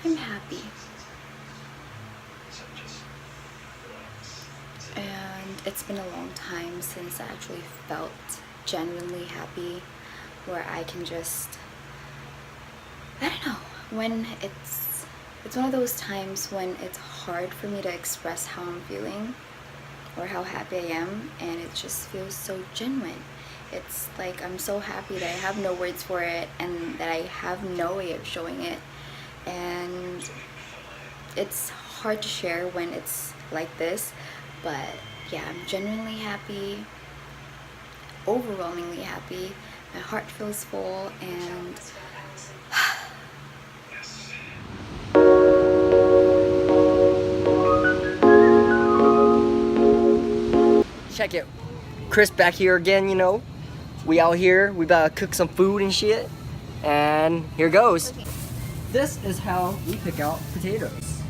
I'm happy. And it's been a long time since I actually felt genuinely happy, where I can just, I don't know, when it's one of those times when it's hard for me to express how I'm feeling or how happy I am, and it just feels so genuine. It's like I'm so happy that I have no words for it and that I have no way of showing it, and it's hard to share when it's like this. But yeah, I'm genuinely happy, overwhelmingly happy. My heart feels full, and check it. Chris back here again, you know. We out here, we about to cook some food and shit. And here goes. okay. This is how we pick out potatoes.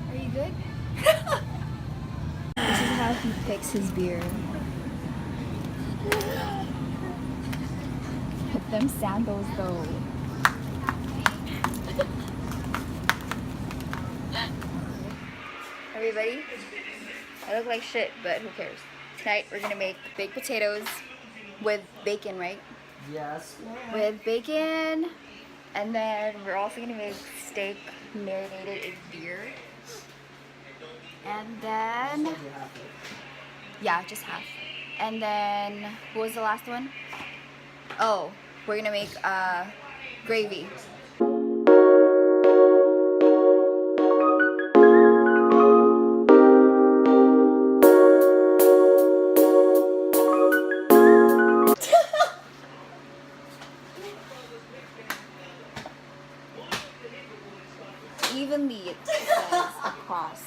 Are you good? This is how he picks his beer. Put them sandals though. Everybody, I look like shit, but who cares? Tonight we're gonna make baked potatoes with bacon, right? Yes. With bacon, and then we're also gonna make steak marinated in beer. And then, yeah, just half. And then, what was the last one? Oh, we're gonna make gravy. Evenly, it says across.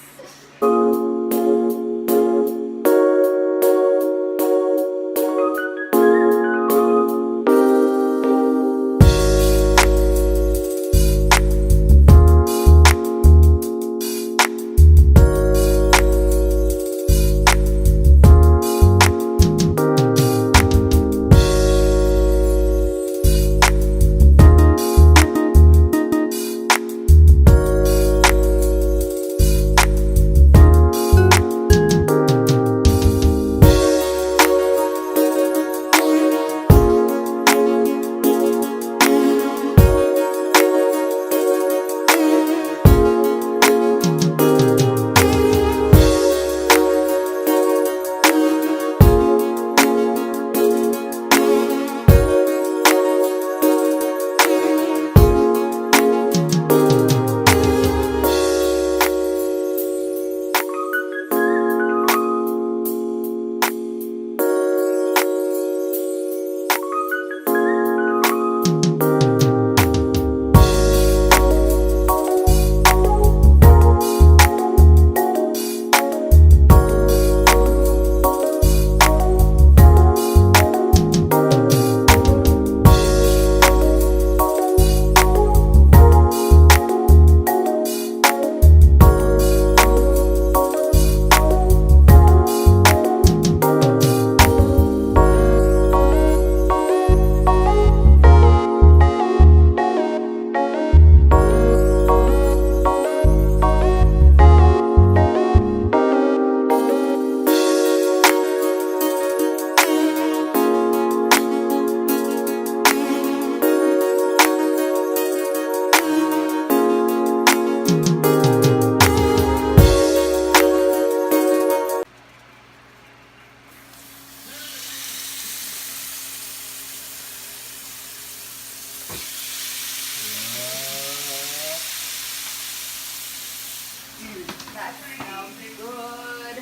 That smells good.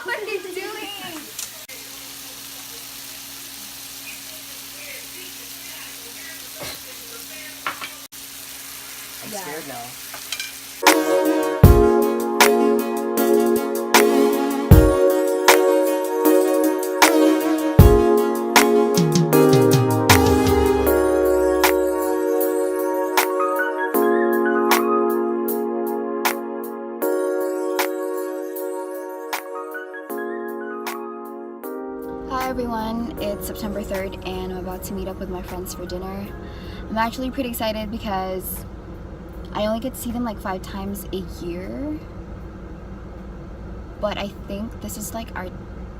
What are you doing? I'm Yeah. scared now. Hi everyone, it's It's September 3rd and I'm about to meet up with my friends for dinner. I'm actually pretty excited because I only get to see them like 5 times a year. But I think this is like our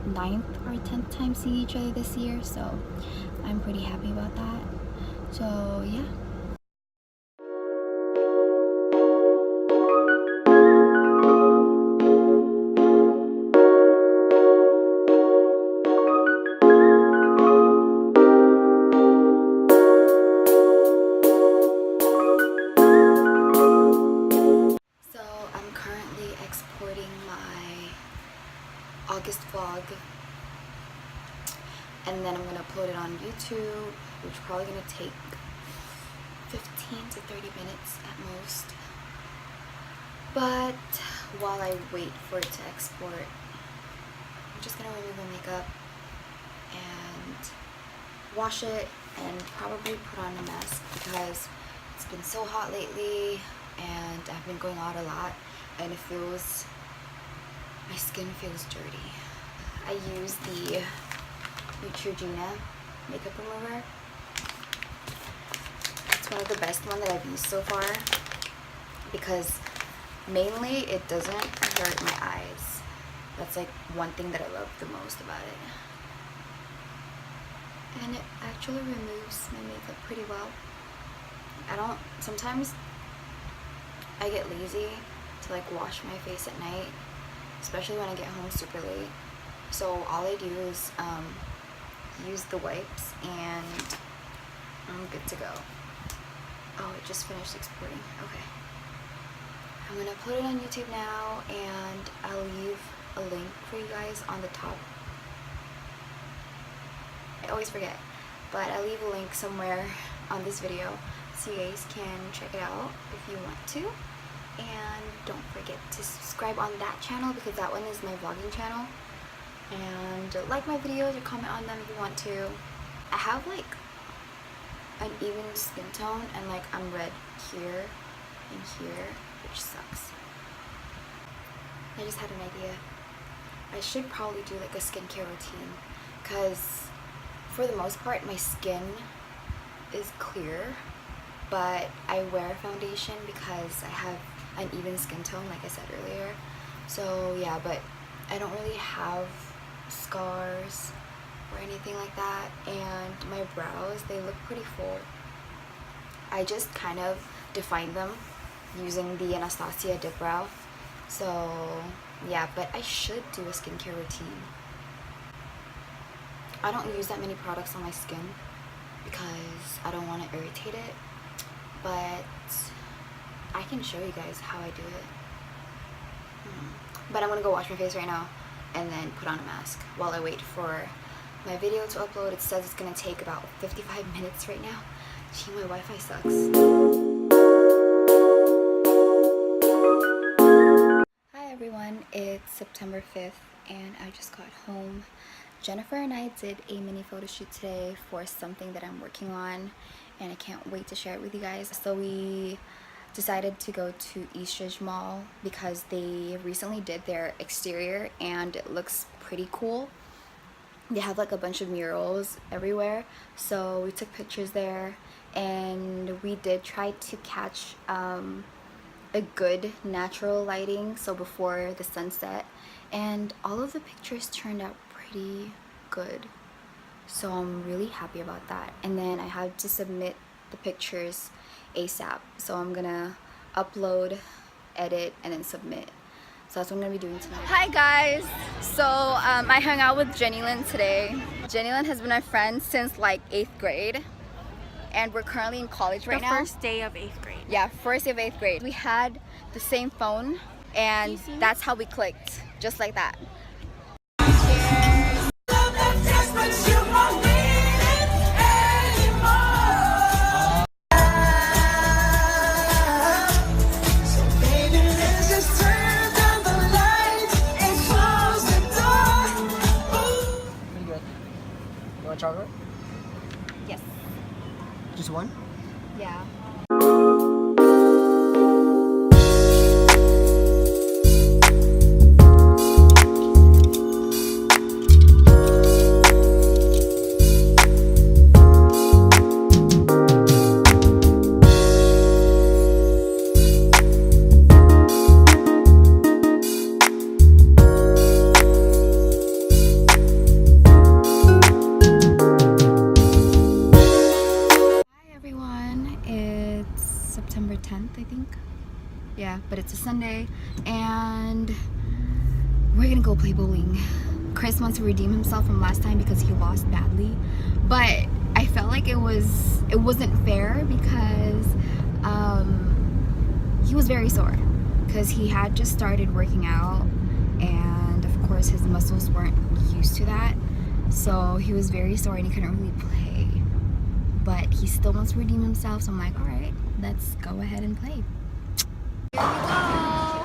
9th or 10th time seeing each other this year, so I'm pretty happy about that. So yeah. So I'm currently exporting my August vlog, and then I'm gonna upload it on YouTube, which is probably gonna take 15 to 30 minutes at most. But while I wait for it to export, I'm just gonna remove my makeup and wash it and probably put on a mask because it's been so hot lately and I've been going out a lot and my skin feels dirty. I use the Neutrogena makeup remover. It's one of the best ones that I've used so far because mainly it doesn't hurt my eyes. That's like one thing that I love the most about it. And it actually removes my makeup pretty well. Sometimes I get lazy to like wash my face at night, especially when I get home super late. So all I do is use the wipes and I'm good to go. Oh, it just finished exporting. Okay. I'm gonna put it on YouTube now and I'll leave a link for you guys on the top. I always forget, but I'll leave a link somewhere on this video so you guys can check it out if you want to. And don't forget to subscribe on that channel because that one is my vlogging channel. And like my videos or comment on them if you want to. I have like an even skin tone and like I'm red here and here, which sucks. I just had an idea. I should probably do like a skincare routine because for the most part my skin is clear, but I wear foundation because I have an even skin tone like I said earlier. So yeah, but I don't really have scars or anything like that, and my brows, they look pretty full. I just kind of define them using the Anastasia Dip Brow. So yeah, but I should do a skincare routine. I don't use that many products on my skin because I don't want to irritate it, but I can show you guys how I do it. But I'm gonna go wash my face right now and then put on a mask while I wait for my video to upload. It says it's gonna take about 55 minutes right now. Gee, my Wi-Fi sucks. Hi everyone, it's September 5th and I just got home. Jennifer and I did a mini photo shoot today for something that I'm working on and I can't wait to share it with you guys. So we decided to go to Eastridge Mall because they recently did their exterior and it looks pretty cool. They have like a bunch of murals everywhere, so we took pictures there and we did try to catch a good natural lighting, so before the sunset, and all of the pictures turned out pretty good, so I'm really happy about that. And then I had to submit the pictures ASAP, so I'm gonna upload, edit, and then submit. So that's what I'm gonna be doing tonight. Hi guys! So I hung out with Jenny Lynn today. Jenny Lynn has been my friend since like 8th grade, and we're currently in college right now. The first day of 8th grade. Yeah, first day of 8th grade. We had the same phone, and that's how we clicked, just like that. Chocolate? Yes. Just one? Yeah. September 10th, I think. Yeah, but it's a Sunday, and we're gonna go play bowling. Chris wants to redeem himself from last time because he lost badly, but I felt like it wasn't fair because he was very sore because he had just started working out, and of course his muscles weren't used to that, so he was very sore and he couldn't really play. But he still wants to redeem himself, so I'm like, all right, let's go ahead and play. Here we go.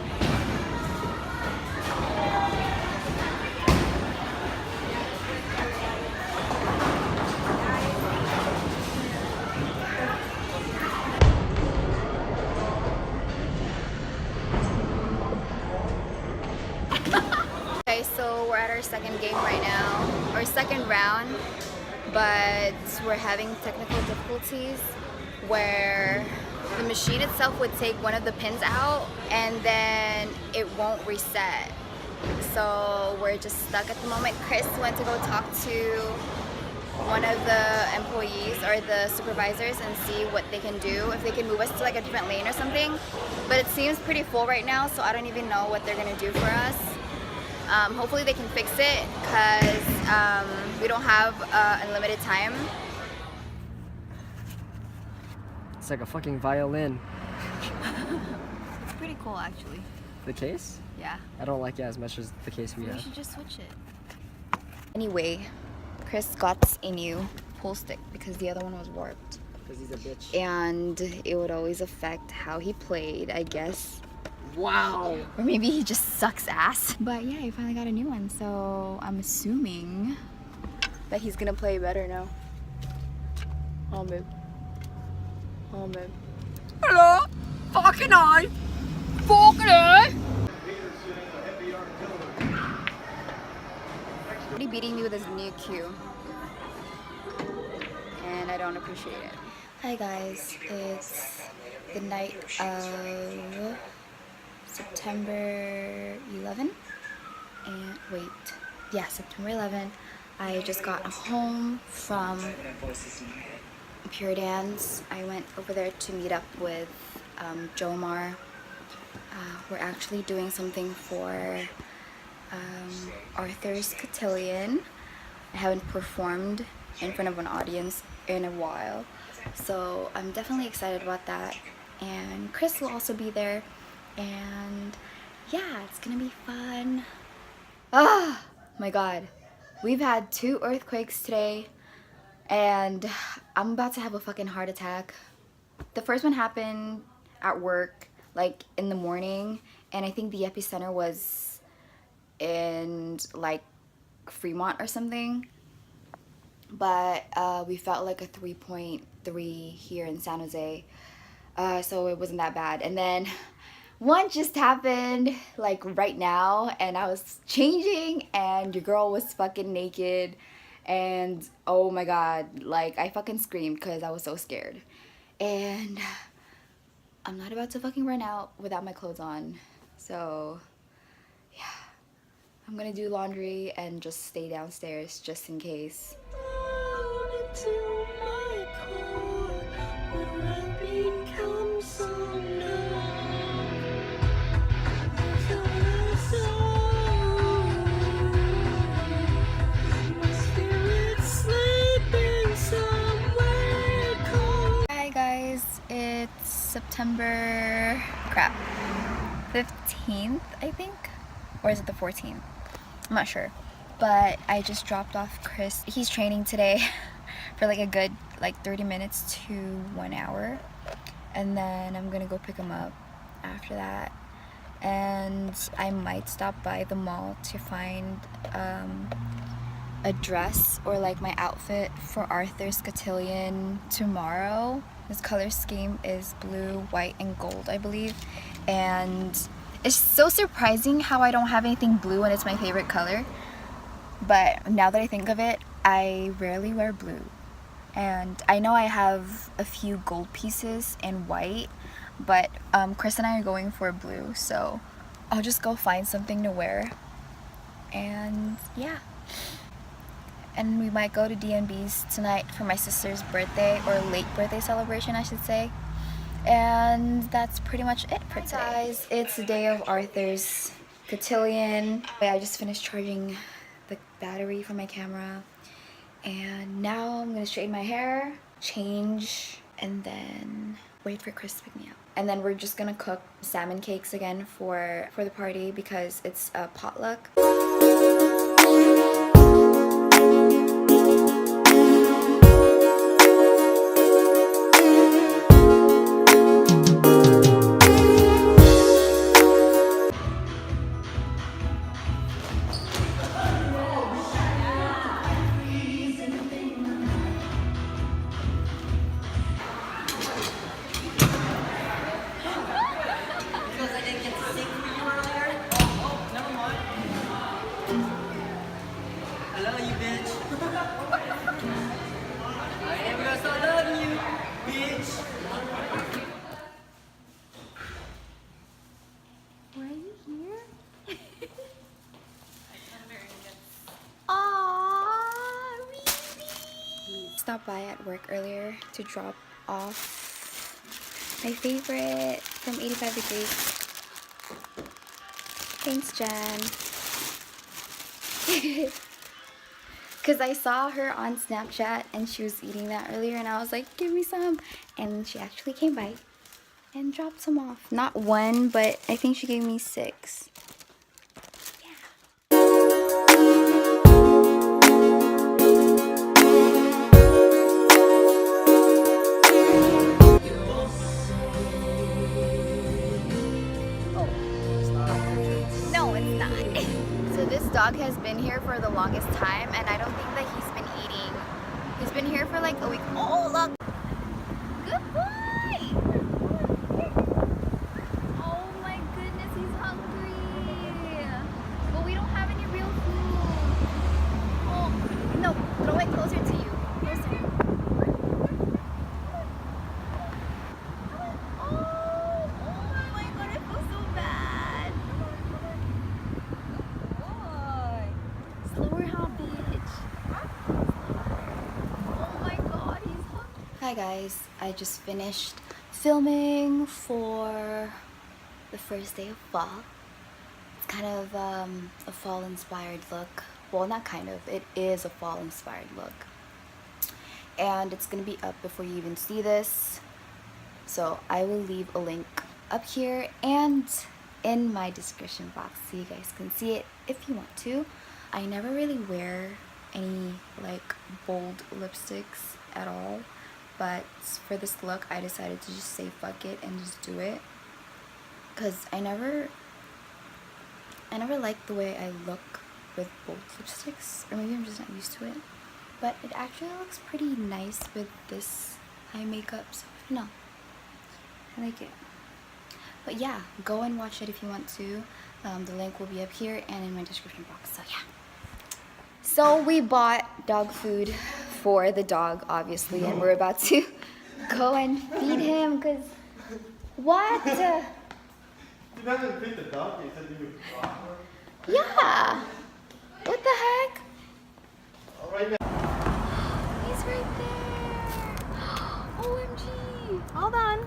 Okay, so we're at our second game right now, or second round, but we're having technical difficulties where the machine itself would take one of the pins out and then it won't reset. So we're just stuck at the moment. Chris went to go talk to one of the employees or the supervisors and see what they can do, if they can move us to like a different lane or something. But it seems pretty full right now, so I don't even know what they're gonna do for us. Hopefully they can fix it because we don't have unlimited time. It's like a fucking violin. It's pretty cool actually. The case? Yeah. I don't like it as much as the case we have. We should just switch it. Anyway, Chris got a new pull stick because the other one was warped. Because he's a bitch. And it would always affect how he played, I guess. Wow. Or maybe he just sucks ass. But yeah, he finally got a new one, so I'm assuming that he's gonna play better now. Oh, babe. Oh, babe. Hello? Fucking I. Fucking I. Already beating me with his new cue. And I don't appreciate it. Hi guys, it's the night of September 11, and wait, yeah, September 11. I just got home from Pure Dance. I went over there to meet up with Jomar. We're actually doing something for Arthur's Cotillion. I haven't performed in front of an audience in a while, so I'm definitely excited about that. And Chris will also be there. And yeah, it's gonna be fun. Ah, my God. We've had 2 earthquakes today and I'm about to have a fucking heart attack. The first one happened at work, like in the morning, and I think the epicenter was in like Fremont or something. But we felt like a 3.3 here in San Jose, so it wasn't that bad. And then one just happened like right now, and I was changing and your girl was fucking naked, and oh my God, like I fucking screamed because I was so scared. And I'm not about to fucking run out without my clothes on, so yeah, I'm gonna do laundry and just stay downstairs just in case. Hi guys, it's September 15th, I think, or is it the 14th? I'm not sure, but I just dropped off Chris. He's training today for like a good 30 minutes to 1 hour, and then I'm gonna go pick him up after that. And I might stop by the mall to find a dress or like my outfit for Arthur's Cotillion tomorrow. This color scheme is blue, white, and gold, I believe. And it's so surprising how I don't have anything blue and it's my favorite color. But now that I think of it, I rarely wear blue. And I know I have a few gold pieces in white, but Chris and I are going for blue, so I'll just go find something to wear. And yeah. And we might go to D&B's tonight for my sister's birthday, or late birthday celebration, I should say. And that's pretty much it for today. Guys, it's the day of Arthur's cotillion. I just finished charging the battery for my camera, and now I'm gonna straighten my hair, change, and then wait for Chris to pick me up. And then we're just gonna cook salmon cakes again for the party because it's a potluck. I love you, bitch. I never gonna stop loving you, bitch. Were you here? Aww, really? Stopped by at work earlier to drop off my favorite from 85 Degrees. Thanks, Jen. Because I saw her on Snapchat and she was eating that earlier, and I was like, give me some. And she actually came by and dropped some off. Not one, but I think she gave me 6. No, it's not. So this dog has been here for the longest time, and I don't think that he's been eating. He's been here for like a week. Oh, look! Good boy! Oh my goodness, he's hungry. But we don't have any real food. Oh, no, throw it closer to you. Closer. Oh my god, I feel so bad. Slower, how bitch. Oh my god, he's hungry. Hi guys, I just finished filming for the first day of fall. It's kind of a fall inspired look. Well, not kind of, it is a fall inspired look. And it's gonna be up before you even see this. So I will leave a link up here and in my description box so you guys can see it if you want to. I never really wear any like bold lipsticks at all, but for this look I decided to just say fuck it and just do it, because I never liked the way I look with bold lipsticks, or maybe I'm just not used to it, but it actually looks pretty nice with this eye makeup, so I don't know, I like it. But yeah, go and watch it if you want to. The link will be up here and in my description box, so yeah. So we bought dog food for the dog, obviously, and we're about to go and feed him, because what? You haven't feed the dog, you said you would offer. Yeah. What the heck? Oh, right now. He's right there. OMG. Hold on.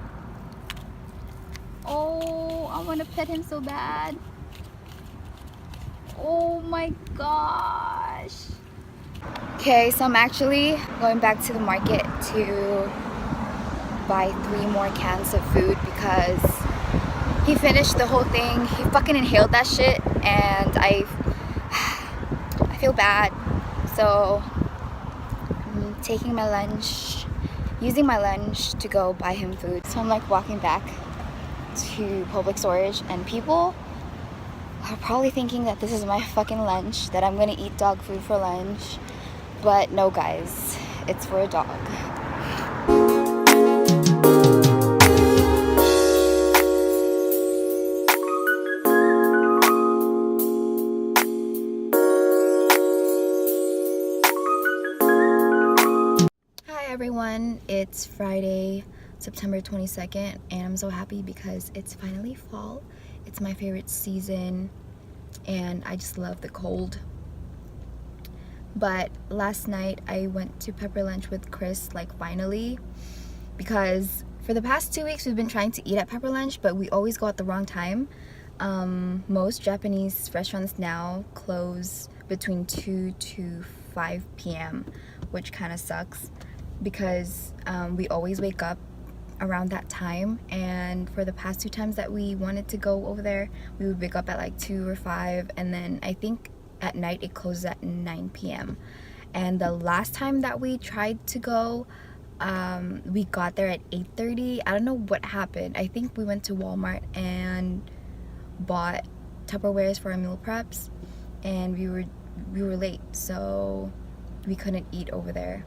Oh, I want to pet him so bad. Oh my gosh. Okay, so I'm actually going back to the market to buy 3 more cans of food because he finished the whole thing. He fucking inhaled that shit, and I feel bad. So I'm taking my lunch, using my lunch to go buy him food. So I'm like walking back to public storage, and people are probably thinking that this is my fucking lunch, that I'm gonna eat dog food for lunch. But no guys, it's for a dog. Hi everyone, it's Friday, September 22nd, and I'm so happy because it's finally fall. It's my favorite season, and I just love the cold. But last night I went to pepper lunch with Chris, like finally, because For the past 2 weeks, we've been trying to eat at Pepper Lunch, but we always go at the wrong time. Most Japanese restaurants now close between 2 to 5 p.m., which kind of sucks because we always wake up around that time, and for the past 2 times that we wanted to go over there, we would wake up at like 2 or 5, and then I think at night it closes at 9 p.m. And the last time that we tried to go, we got there at 8:30. I don't know what happened. I think we went to Walmart and bought Tupperwares for our meal preps, and we were late, so we couldn't eat over there.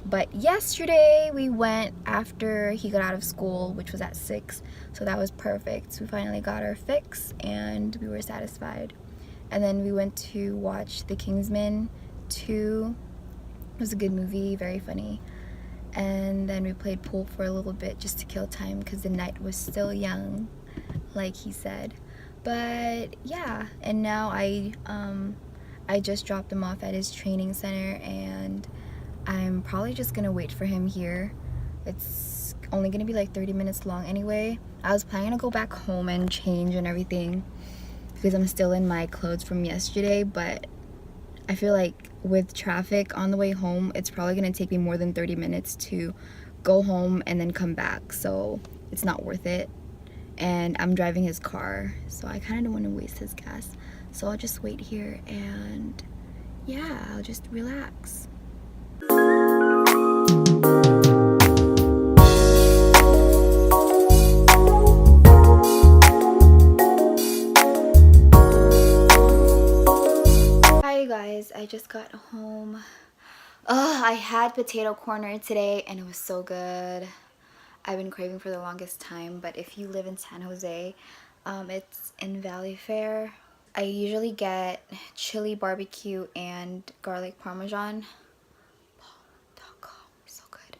But yesterday we went after he got out of school, which was at 6, so that was perfect. So we finally got our fix and we were satisfied. And then we went to watch The Kingsman 2. It was a good movie, very funny. And then we played pool for a little bit just to kill time because the night was still young, like he said. But yeah, and now I just dropped him off at his training center, and I'm probably just gonna wait for him here. It's only gonna be like 30 minutes long anyway. I was planning to go back home and change and everything because I'm still in my clothes from yesterday, but I feel like with traffic on the way home, it's probably gonna take me more than 30 minutes to go home and then come back, so it's not worth it. And I'm driving his car, so I kind of don't want to waste his gas, so I'll just wait here and yeah, I'll just relax. Hi guys, I just got home. I had potato corner today and it was so good. I've been craving for the longest time, but if you live in San Jose, it's in Valley Fair. I usually get chili barbecue and garlic parmesan. So good.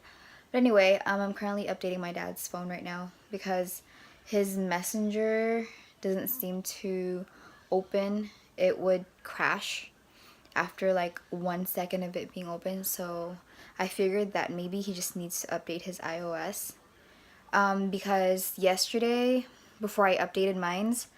But anyway, I'm currently updating my dad's phone right now because his messenger doesn't seem to open. It would crash after like 1 second of it being open, so I figured that maybe he just needs to update his iOS. Because yesterday, before I updated mine's,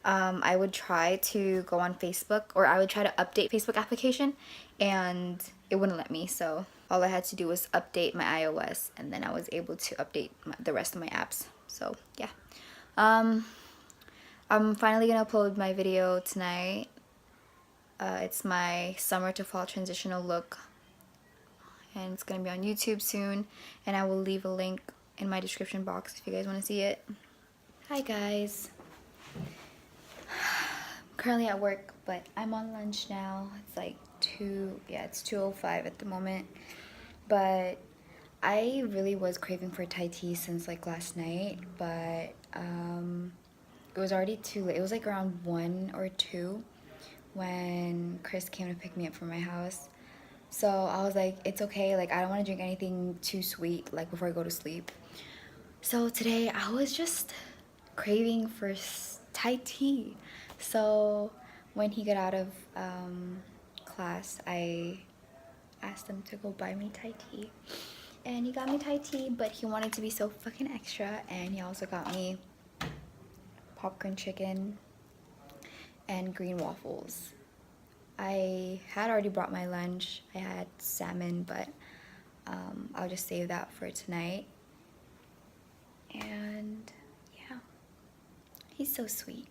I would try to go on Facebook, or I would try to update Facebook application, and it wouldn't let me, so all I had to do was update my iOS, and then I was able to update the rest of my apps. So yeah, I'm finally gonna upload my video tonight. It's my summer to fall transitional look, and it's gonna be on YouTube soon, and I will leave a link in my description box if you guys want to see it. Hi guys, I'm currently at work, but I'm on lunch now. It's like it's 2:05 at the moment, but I really was craving for Thai tea since like last night, but it was already too late. It was like around 1 or 2 when Chris came to pick me up from my house. So I was like, it's okay, like I don't want to drink anything too sweet like before I go to sleep. So today I was just craving for Thai tea. So when he got out of class, I asked him to go buy me Thai tea. And he got me Thai tea, but he wanted to be so fucking extra, and he also got me popcorn chicken and green waffles. I had already brought my lunch. I had salmon, but I'll just save that for tonight. And yeah, he's so sweet.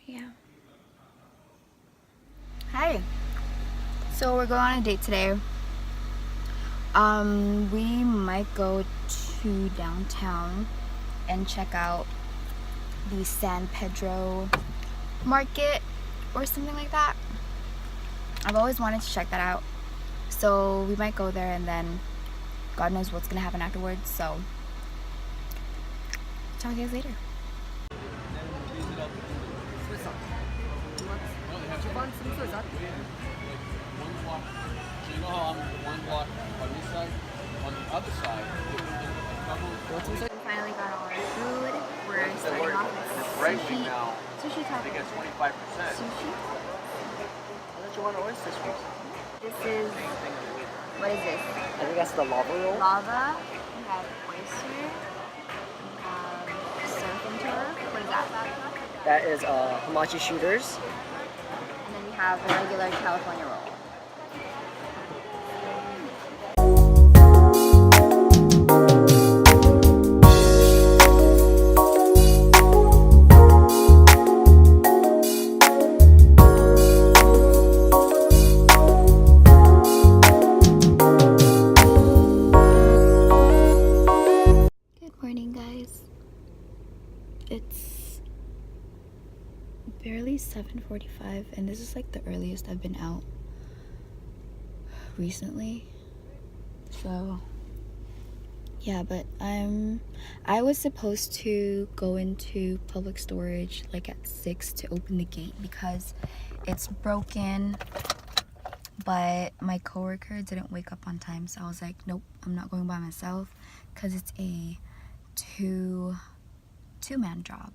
Yeah. Hi. So we're going on a date today. We might go to downtown and check out the San Pedro market or something like that. I've always wanted to check that out, so we might go there, and then God knows what's gonna happen afterwards. So talk to you guys later. You know how I'm one block on this side? On the other side, We finally got all our food. We're starting off with right sushi. now, Sushi they get taco. 25%. Sushi. How much you want oyster squeeze? This is Same thing as with What is this? I think that's the lava roll. Lava. We have oyster. We have surf and turf. What is that? That is hamachi shooters. And then we have the regular California roll. Good morning, guys. It's barely 7:45 and this is like the earliest I've been out recently. So yeah, but I was supposed to go into public storage like at 6 to open the gate because it's broken, but my coworker didn't wake up on time, so I was like, nope, I'm not going by myself because it's a two-man job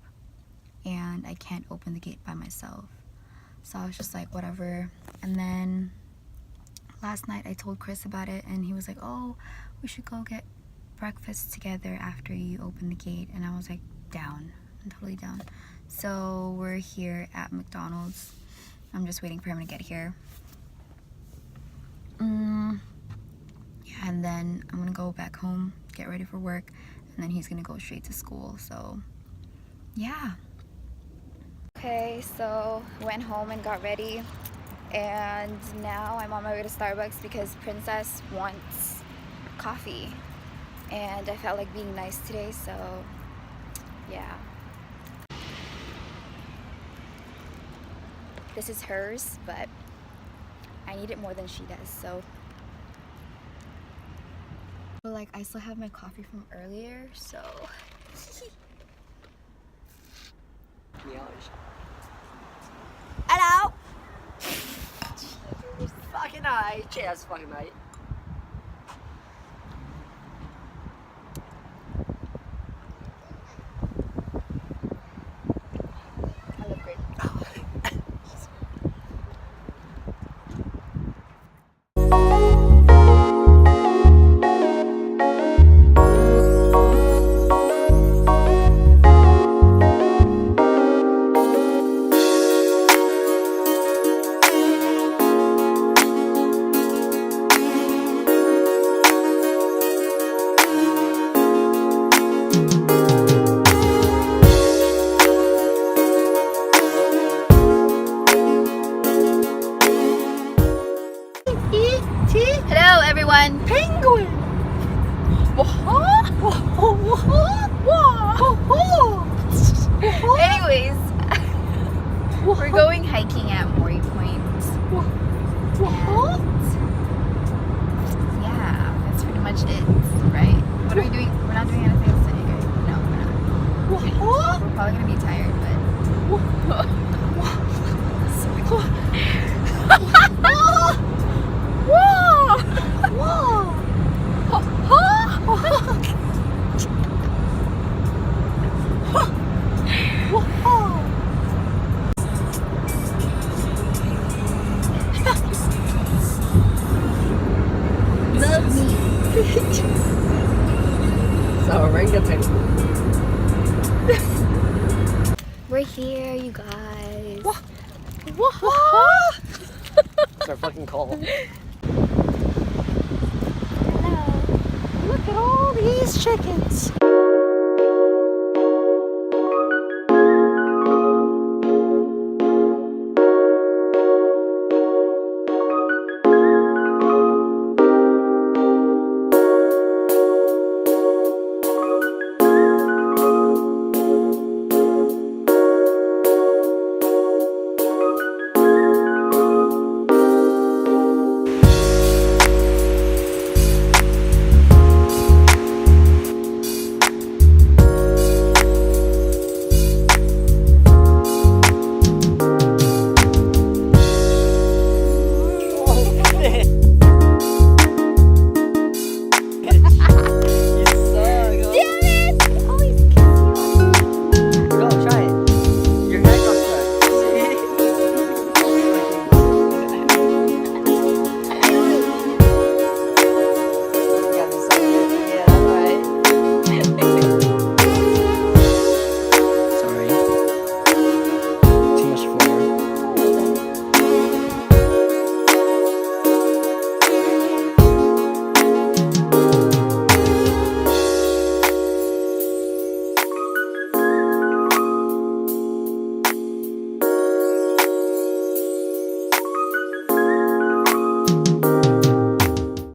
and I can't open the gate by myself. So I was just like, whatever. And then last night I told Chris about it and he was like, oh, we should go get breakfast together after you open the gate. And I was like, down. I'm totally down. So we're here at McDonald's. I'm just waiting for him to get here. Yeah, and then I'm gonna go back home, get ready for work, and then he's gonna go straight to school. So yeah. Okay, so went home and got ready, and now I'm on my way to Starbucks because Princess wants coffee and I felt like being nice today, so yeah. This is hers, but I need it more than she does, so. But like, I still have my coffee from earlier, so. Hello! Fucking night. Cheers, fucking mate. I look great. Hello, everyone. Penguin! Anyways, we're going hiking at Maury Point. And yeah, that's pretty much it, right? What are we doing? We're not doing anything else today, right? No, we're not. We're probably gonna be tired, love me. So, orangutan. We're here, you guys. It's our fucking call. Hello. Look at all these chickens.